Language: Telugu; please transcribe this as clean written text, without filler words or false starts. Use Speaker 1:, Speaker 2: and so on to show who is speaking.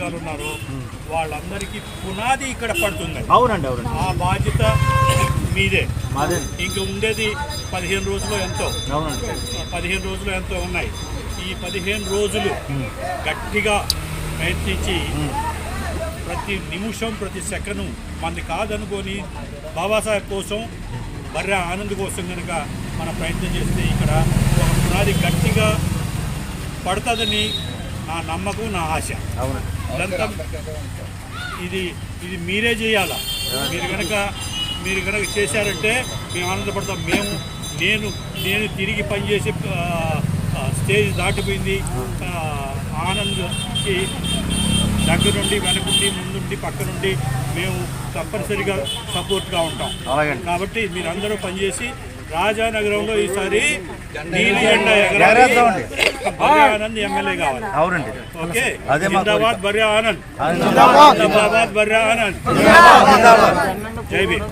Speaker 1: వర్గాలు ఉన్నారో వాళ్ళందరికీ పునాది ఇక్కడ పడుతుంది.
Speaker 2: అవునండి, అవునండి.
Speaker 1: ఆ బాధ్యత మీదే. ఇంక ఉండేది 15 రోజులు ఎంతో.
Speaker 2: అవునండి,
Speaker 1: 15 రోజులు ఎంతో ఉన్నాయి. ఈ 15 రోజులు గట్టిగా ప్రయత్నించి ప్రతి నిమిషం ప్రతి సెకండు మనది కాదనుకొని బాబాసాహెబ్ కోసం బర్రె ఆనంద్ కోసం కనుక మన ప్రయత్నం చేస్తే ఇక్కడ ఒక పునాది గట్టిగా పడుతుందని నా నమ్మకం, నా ఆశ. ఇదంతా ఇది మీరే చేయాలా. మీరు కనుక చేశారంటే మేము ఆనందపడతాం. నేను తిరిగి పనిచేసే స్టేజ్ దాటిపోయింది. ఆనంద్కి దగ్గర నుండి, వెనకుండి, ముందుండి, పక్క నుండి మేము తప్పనిసరిగా సపోర్ట్గా ఉంటాం. కాబట్టి మీరందరూ పనిచేసి రాజానగరంలో ఈసారి నీలి జెండా ఎగరాలి. బర్రె ఆనంద్ ఎమ్మెల్యే కావాలి.
Speaker 2: అవునండి.
Speaker 1: ఓకే, జిందాబాద్ బర్రె ఆనంద్, జిందాబాద్ బర్రె ఆనంద్. జై భీమ్.